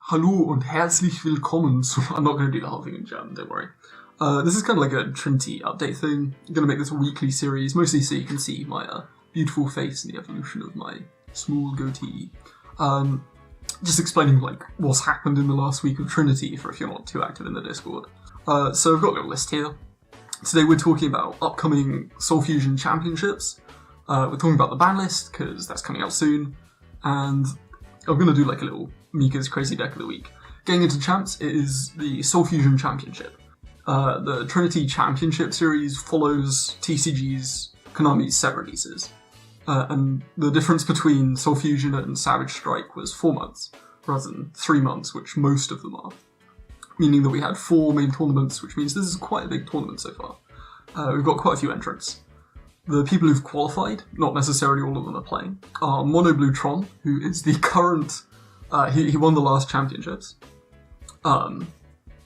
Hallo und herzlich willkommen to... I'm not going to do the whole thing in German, don't worry. This is kind of like a Trinity update thing. I'm going to make this a weekly series, mostly so you can see my beautiful face and the evolution of my small goatee. Just explaining like what's happened in the last week of Trinity for if you're not too active in the Discord. So I've got a little list here. Today we're talking about upcoming Soul Fusion Championships. We're talking about the Banlist, because that's coming out soon. And I'm going to do like a little Mika's Crazy Deck of the Week. Getting into champs is the Soul Fusion Championship. The Trinity Championship series follows TCG's Konami's set releases. And the difference between Soul Fusion and Savage Strike was 4 months, rather than 3 months, which most of them are. Meaning that we had 4 main tournaments, which means this is quite a big tournament so far. We've got quite a few entrants. The people who've qualified, not necessarily all of them are playing, are Mono Blue Tron, who is the current... he won the last championships.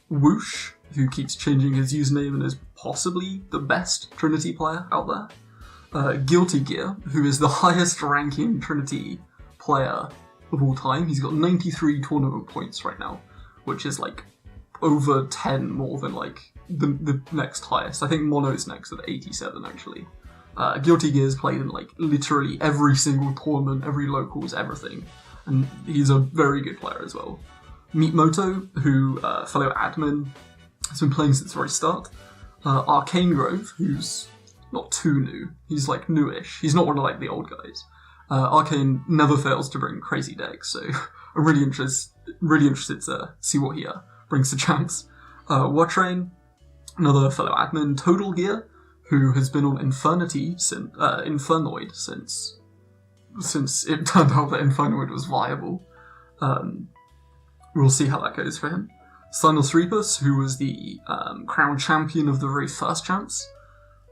Whoosh, who keeps changing his username and is possibly the best Trinity player out there. Guilty Gear, who is the highest ranking Trinity player of all time. He's got 93 tournament points right now, which is like over 10 more than like the next highest. I think Mono is next with 87 actually. Guilty Gear's played in like literally every single tournament, every locals, everything. And he's a very good player as well. Meet Moto, who, fellow admin, has been playing since the very start. Arcane Grove, who's not too new. He's like newish. He's not one of like the old guys. Arcane never fails to bring crazy decks, so I'm really interested to see what he brings to champs. Watrain, another fellow admin. Total Gear, who has been on Infernoid since it turned out that Infernoid was viable. We'll see how that goes for him. Sinus Reapus, who was the crown champion of the very first champs.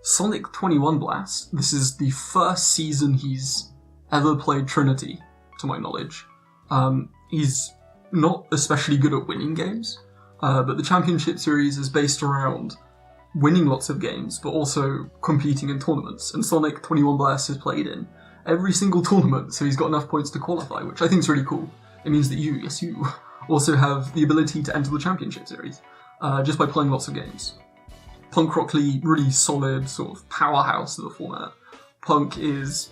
Sonic 21 Blast, this is the first season he's ever played Trinity, to my knowledge. He's not especially good at winning games, but the championship series is based around winning lots of games, but also competing in tournaments. And Sonic 21 Blast has played in every single tournament, so he's got enough points to qualify, which I think is really cool. It means that you also have the ability to enter the championship series, just by playing lots of games. Punk Rock Lee, really solid sort of powerhouse of the format. Punk is,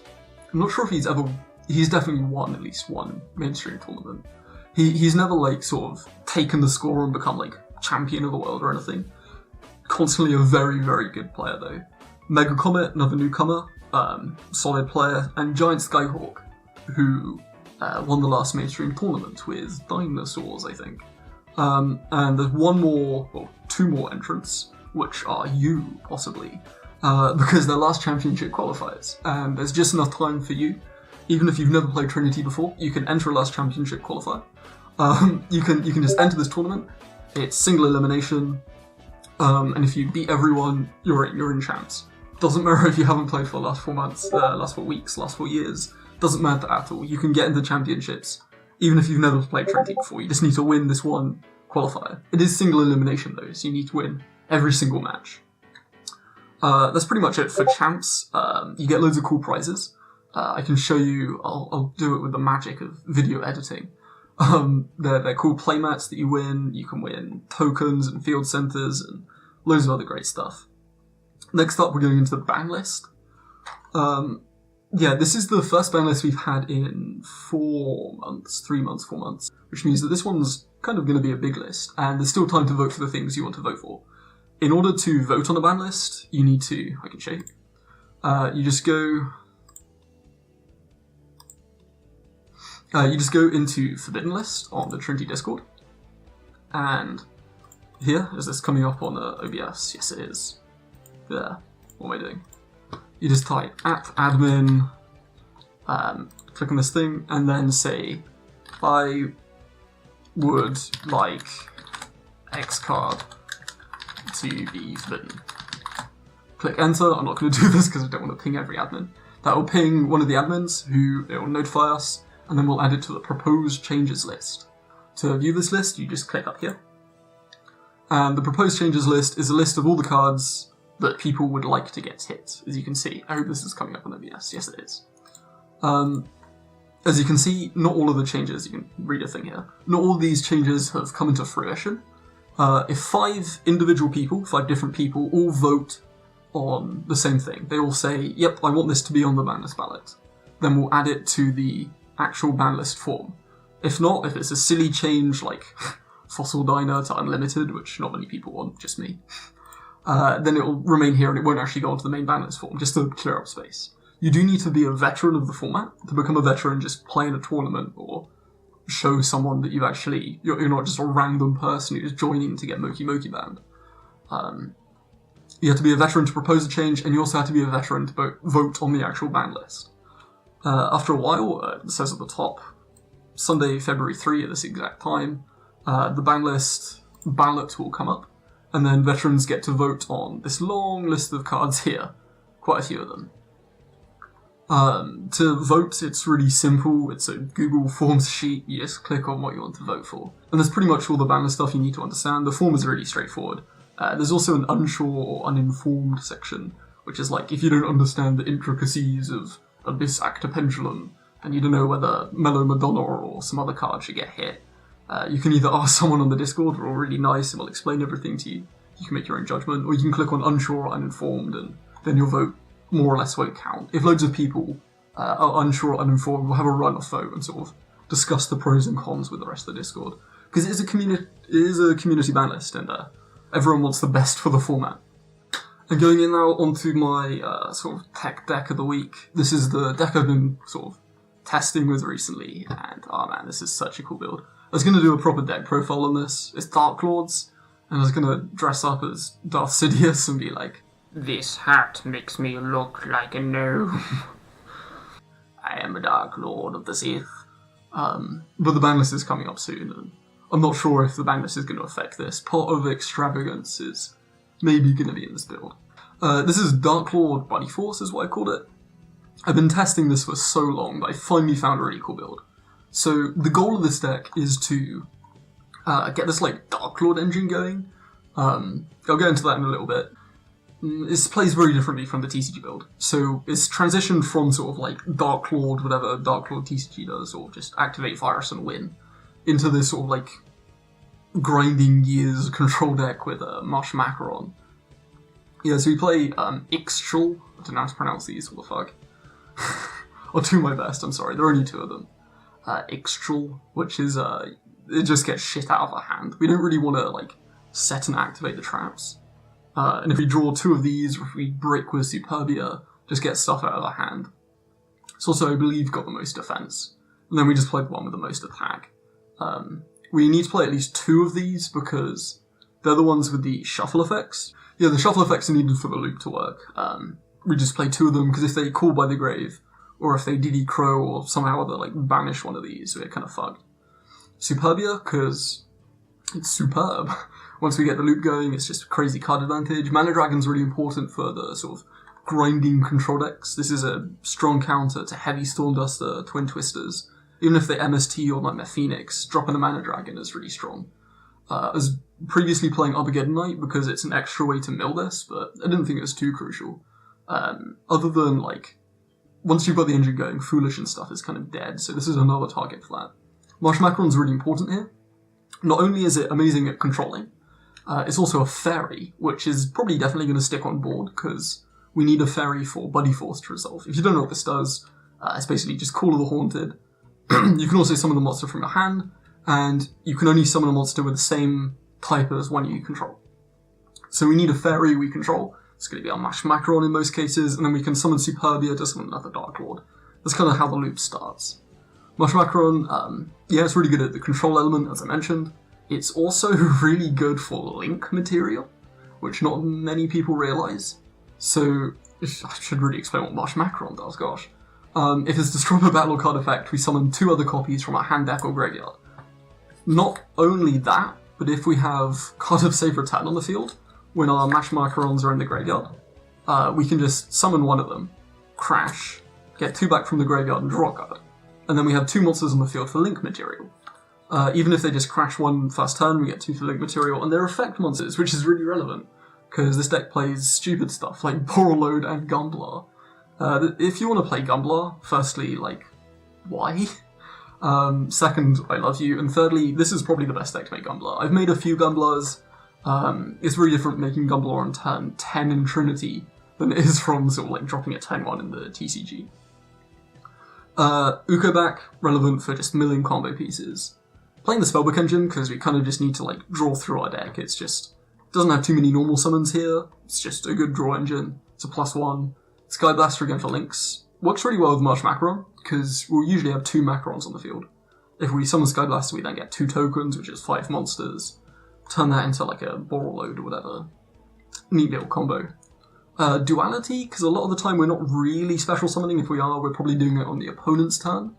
I'm not sure if he's definitely won at least one mainstream tournament. He's never like sort of taken the score and become like champion of the world or anything. Constantly a very, very good player though. Mega Comet, another newcomer, solid player, and Giant Skyhawk, who won the last mainstream tournament with dinosaurs, I think. And there's two more entrants, which are you, possibly, because they're last championship qualifiers, and there's just enough time for you. Even if you've never played Trinity before, you can enter a last championship qualifier. You can just enter this tournament. It's single elimination. And if you beat everyone, you're in champs. Doesn't matter if you haven't played for the last 4 months, last 4 weeks, last 4 years. Doesn't matter at all. You can get into championships, even if you've never played Trinity before. You just need to win this one qualifier. It is single elimination though, so you need to win every single match. That's pretty much it for champs. You get loads of cool prizes. I can show you. I'll do it with the magic of video editing. They're cool playmats that you win. You can win tokens and field centers and loads of other great stuff. Next up, we're going into the ban list. This is the first ban list we've had in 4 months, 4 months, which means that this one's kind of going to be a big list, and there's still time to vote for the things you want to vote for. In order to vote on a ban list, you need to, I can show you, you just go into Forbidden List on the Trinity Discord, and here, is this coming up on OBS? Yes, it is. There. What am I doing? You just type @admin, click on this thing, and then say, I would like X card to be forbidden. Click enter. I'm not going to do this because I don't want to ping every admin. That will ping one of the admins who it will notify us, and then we'll add it to the proposed changes list. To view this list, you just click up here. And the proposed changes list is a list of all the cards that people would like to get hit, as you can see. I hope this is coming up on OBS. Yes, it is. As you can see, not all of the changes, you can read a thing here, not all of these changes have come into fruition. If 5 individual people, 5 different people, all vote on the same thing, they all say, yep, I want this to be on the Banlist ballot, then we'll add it to the actual Banlist form. If not, if it's a silly change like Fossil Diner to Unlimited, which not many people want, just me, then it will remain here and it won't actually go onto the main Banlist form, just to clear up space. You do need to be a veteran of the format. To become a veteran, just play in a tournament or show someone that you're not just a random person who's joining to get Moki Moki banned. You have to be a veteran to propose a change, and you also have to be a veteran to vote on the actual ban list. After a while, it says at the top, Sunday, February 3 at this exact time, the ban list ballot will come up, and then veterans get to vote on this long list of cards here, quite a few of them. To vote, it's really simple. It's a Google Forms sheet. You just click on what you want to vote for. And that's pretty much all the banner stuff you need to understand. The form is really straightforward. There's also an unsure or uninformed section, which is like if you don't understand the intricacies of Abyss Actor Pendulum, and you don't know whether Mellow Madonna or some other card should get hit, you can either ask someone on the Discord, who are really nice and will explain everything to you. You can make your own judgment, or you can click on unsure or uninformed, and then your vote more or less won't count. If loads of people are unsure or uninformed, we'll have a run-off vote and sort of discuss the pros and cons with the rest of the Discord. Because it is a community ban list, and everyone wants the best for the format. And going in now onto my sort of tech deck of the week. This is the deck I've been sort of testing with recently, and oh man, this is such a cool build. I was going to do a proper deck profile on this. It's Darklords, and I was going to dress up as Darth Sidious and be like, "This hat makes me look like a gnome. I am a Dark Lord of the Sith." But the ban list is coming up soon, and I'm not sure if the ban list is going to affect this. Part of extravagance is maybe going to be in this build. This is Darklord Buddy Force is what I called it. I've been testing this for so long that I finally found a really cool build. So the goal of this deck is to get this like Darklord engine going. I'll go into that in a little bit. This plays very differently from the TCG build. So it's transitioned from sort of like Darklord, whatever Darklord TCG does, or just activate Virus and win, into this sort of like grinding gears control deck with Marsh Macaron. Yeah, so we play Ixchel. I don't know how to pronounce these, what the fuck. I'll do my best, I'm sorry, there are only 2 of them. Ixchel, which is, it just gets shit out of our hand. We don't really want to, like, set and activate the traps. And if we draw 2 of these, or if we break with Superbia, just get stuff out of our hand. It's also, I believe, got the most defense. And then we just play the one with the most attack. We need to play at least 2 of these, because they're the ones with the shuffle effects. Yeah, the shuffle effects are needed for the loop to work. We just play 2 of them, because if they call by the grave, or if they DD Crow, or somehow other, like, banish one of these, we're kind of fucked. Superbia, because it's superb. Once we get the loop going, it's just crazy card advantage. Mana Dragon's really important for the sort of grinding control decks. This is a strong counter to heavy Stormduster, Twin Twisters. Even if they MST or Nightmare Phoenix, dropping a Mana Dragon is really strong. I was previously playing Armageddon Knight because it's an extra way to mill this, but I didn't think it was too crucial. Other than, like, once you've got the engine going, Foolish and stuff is kind of dead, so this is another target for that. Marsh Macaron's really important here. Not only is it amazing at controlling, it's also a fairy, which is probably definitely going to stick on board, because we need a fairy for Buddy Force to resolve. If you don't know what this does, it's basically just Call of the Haunted. You can also summon the monster from your hand, and you can only summon a monster with the same type as one you control. So we need a fairy we control. It's going to be our Marsh Macaron in most cases, and then we can summon Superbia to summon another Darklord. That's kind of how the loop starts. Marsh Macaron, yeah, it's really good at the control element, as I mentioned. It's also really good for link material, which not many people realise. So, I should really explain what Marsh Macaron does, gosh. If it's destroyed by battle or card effect, we summon 2 other copies from our hand, deck, or graveyard. Not only that, but if we have Card of Save Return on the field, when our Marsh Macarons are in the graveyard, we can just summon one of them, crash, get 2 back from the graveyard and draw a card. And then we have 2 monsters on the field for link material. Even if they just crash 1 first turn, we get 2 for link material, and they're effect monsters, which is really relevant, because this deck plays stupid stuff like Borreload and Gumblar. If you want to play Gumblar, firstly, like, why? Second, I love you. And thirdly, this is probably the best deck to make Gunblur. I've made a few Gunblurs. It's very different making Gunblur on turn 10 in Trinity than it is from sort of like dropping a 10-1 in the TCG. Ukobak, relevant for just milling combo pieces. Playing the Spellbook engine, because we kind of just need to like draw through our deck. It's just, doesn't have too many normal summons here. It's just a good draw engine. It's a +1. Sky Blaster again for links. Works really well with March Macaron, because we'll usually have 2 Macarons on the field. If we summon Sky Blaster, we then get 2 tokens, which is 5 monsters. Turn that into like a Boral Load or whatever. Neat little combo. Duality, because a lot of the time we're not really special summoning. If we are, we're probably doing it on the opponent's turn.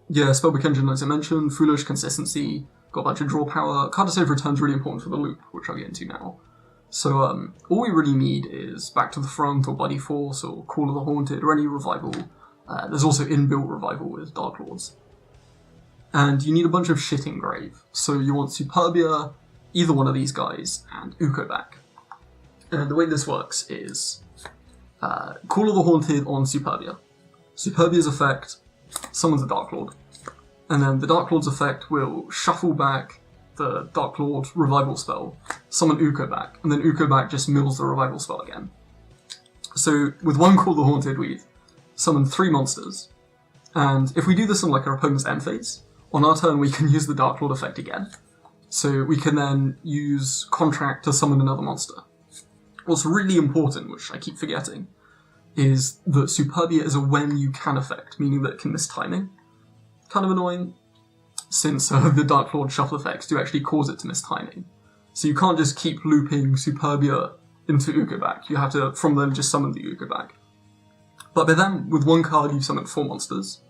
Yeah, Spellbook engine, as I mentioned. Foolish, consistency, got a bunch of draw power. Card to save return's really important for the loop, which I'll get into now. So all we really need is Back to the Front or Bloody Force or Call of the Haunted or any revival. There's also inbuilt revival with Darklords. And you need a bunch of shit in grave. So you want Superbia, either one of these guys, and Ukobak. And the way this works is Call of the Haunted on Superbia. Superbia's effect summons a Darklord. And then the Darklord's effect will shuffle back the Darklord revival spell, summon Ukobak, and then Ukobak just mills the revival spell again. So with one Call of the Haunted, we summon 3 monsters. And if we do this on like our opponent's end phase, on our turn we can use the Darklord effect again. So we can then use Contract to summon another monster. What's really important, which I keep forgetting, is that Superbia is a when you can effect, meaning that it can miss timing. Kind of annoying, since the Darklord shuffle effects do actually cause it to miss timing. So you can't just keep looping Superbia into Ukobak, you have to, from then, just summon the Ukobak. But by then, with one card you've summoned 4 monsters,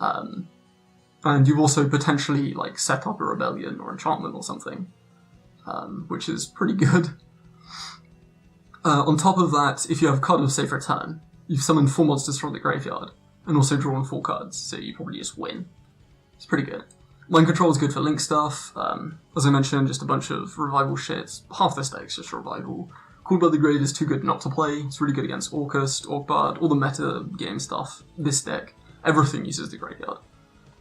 and you've also potentially like set up a Rebellion or Enchantment or something, which is pretty good. On top of that, if you have a card of safe return, you've summoned 4 monsters from the graveyard, and also drawn 4 cards, so you probably just win. It's pretty good. Mind Control is good for link stuff. As I mentioned, just a bunch of revival shit. Half this deck's just revival. Cool Blood the Grave is too good not to play. It's really good against Orcust, Orcbard, all the meta game stuff. This deck, everything uses the graveyard.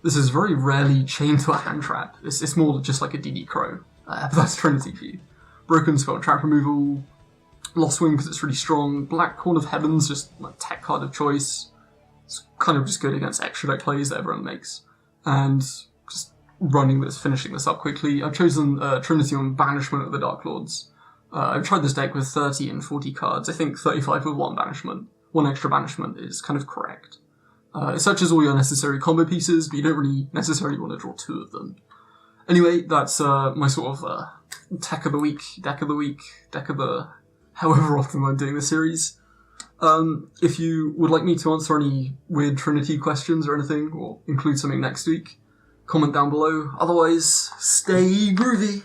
This is very rarely chained to a hand trap. It's more just like a DD Crow. But that's Trinity for you. Broken Spell Trap Removal. Lost Wing because it's really strong. Black Horn of Heavens, just like tech card of choice. It's kind of just good against extra deck plays that everyone makes. And just finishing this up quickly. I've chosen Trinity on Banishment of the Darklords. I've tried this deck with 30 and 40 cards. I think 35 with 1 banishment. 1 extra banishment is kind of correct. It searches all your necessary combo pieces, but you don't really necessarily want to draw 2 of them. Anyway, that's my sort of deck of the week, deck of the however often I'm doing this series. If you would like me to answer any weird Trinity questions or anything, or include something next week, comment down below. Otherwise, stay groovy!